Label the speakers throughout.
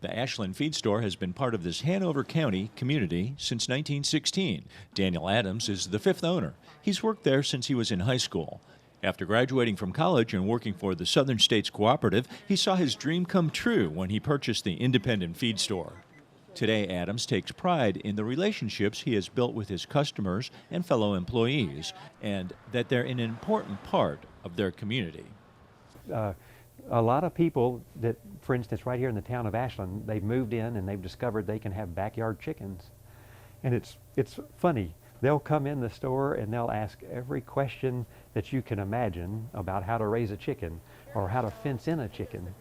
Speaker 1: The Ashland Feed Store has been part of this Hanover County community since 1916. Daniel Adams is the fifth owner. He's worked there since he was in high school. After graduating from college and working for the Southern States Cooperative, he saw his dream come true when he purchased the independent feed store. Today, Adams takes pride in the relationships he has built with his customers and fellow employees, and that they're an important part of their community.
Speaker 2: A lot of people that, for instance, right here in the town of Ashland, they've moved in and they've discovered they can have backyard chickens. And it's funny. They'll come in the store and they'll ask every question that you can imagine about how to raise a chicken or how to fence in a chicken.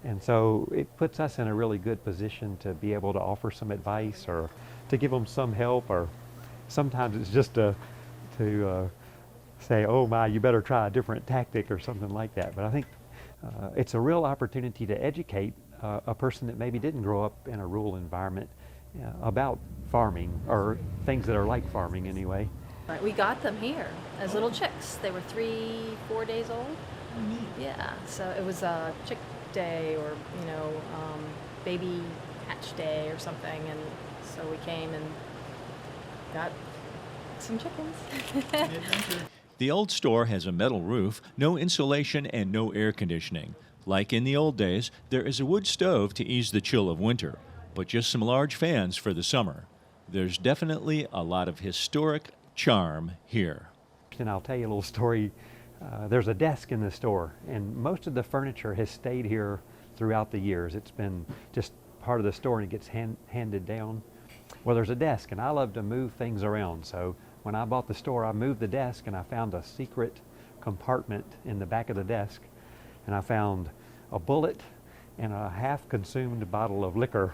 Speaker 2: And so it puts us in a really good position to be able to offer some advice or to give them some help, or sometimes it's just to say, oh my, you better try a different tactic or something like that. But I think it's a real opportunity to educate a person that maybe didn't grow up in a rural environment about farming, or things that are like farming anyway.
Speaker 3: Right, we got them here as little chicks. They were 3-4 days old. Yeah, so it was a chick day, or baby hatch day or something, and so we came and got some chickens.
Speaker 1: The old store has a metal roof, no insulation, and no air conditioning. Like in the old days, there is a wood stove to ease the chill of winter, but just some large fans for the summer. There's definitely a lot of historic charm here.
Speaker 2: And I'll tell you a little story. There's a desk in the store, and most of the furniture has stayed here throughout the years. It's been just part of the store, and it gets handed down. Well, there's a desk, and I love to move things around. So when I bought the store, I moved the desk, and I found a secret compartment in the back of the desk, and I found a bullet and a half-consumed bottle of liquor.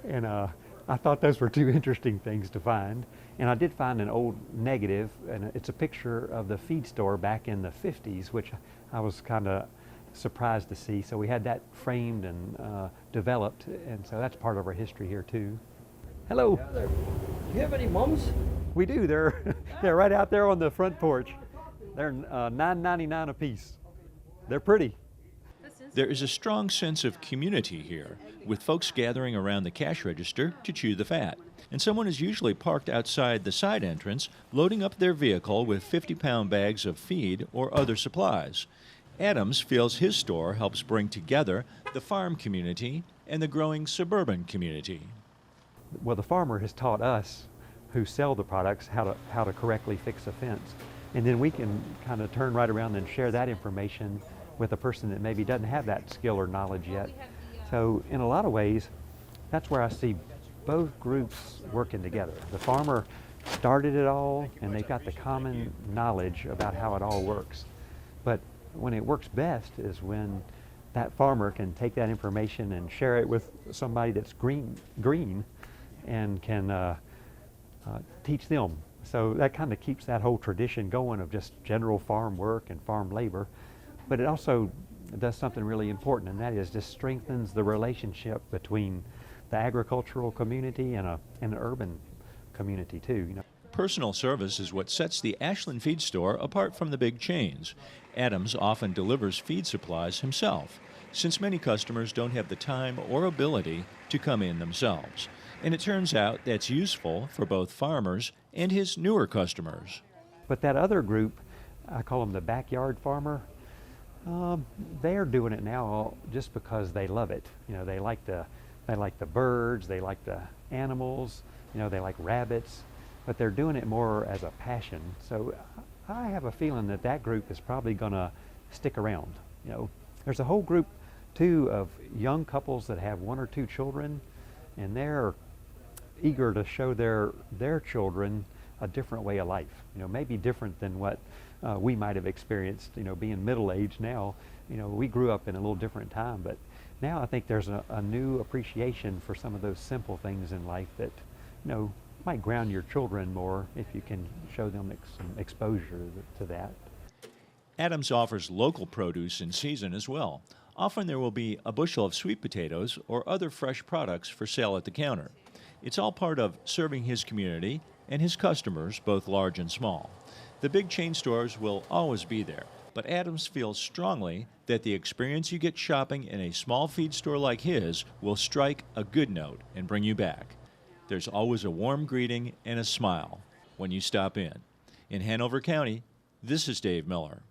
Speaker 2: And I thought those were two interesting things to find. And I did find an old negative, and it's a picture of the feed store back in the 50s, which I was kind of surprised to see. So we had that framed and developed, and so that's part of our history here too. Hello.
Speaker 4: Yeah, do you have any mums?
Speaker 2: We do. They're right out there on the front porch. They're $9.99 a piece. They're pretty.
Speaker 1: There is a strong sense of community here, with folks gathering around the cash register to chew the fat. And someone is usually parked outside the side entrance, loading up their vehicle with 50-pound bags of feed or other supplies. Adams feels his store helps bring together the farm community and the growing suburban community.
Speaker 2: Well, the farmer has taught us who sell the products how to correctly fix a fence. And then we can kind of turn right around and share that information with a person that maybe doesn't have that skill or knowledge yet. So in a lot of ways, that's where I see both groups working together. The farmer started it all, and they've got the common knowledge about how it all works. But when it works best is when that farmer can take that information and share it with somebody that's green and can teach them. So that kind of keeps that whole tradition going of just general farm work and farm labor. But it also does something really important, and that is just strengthens the relationship between the agricultural community and an urban community too.
Speaker 1: Personal service is what sets the Ashland Feed Store apart from the big chains. Adams often delivers feed supplies himself, since many customers don't have the time or ability to come in themselves. And it turns out that's useful for both farmers and his newer customers.
Speaker 2: But that other group, I call them the backyard farmer, they're doing it now just because they love it. They like the birds, they like the animals, they like rabbits, but they're doing it more as a passion. So I have a feeling that group is probably going to stick around. There's a whole group too of young couples that have 1 or 2 children, and they're eager to show their children a different way of life. Maybe different than what we might have experienced, being middle-aged now. We grew up in a little different time, but now I think there's a new appreciation for some of those simple things in life that, might ground your children more if you can show them some exposure to that.
Speaker 1: Adams offers local produce in season as well. Often there will be a bushel of sweet potatoes or other fresh products for sale at the counter. It's all part of serving his community and his customers, both large and small. The big chain stores will always be there, But Adams feels strongly that the experience you get shopping in a small feed store like his will strike a good note and bring you back. There's always a warm greeting and a smile when you stop in. In Hanover County, this is Dave Miller.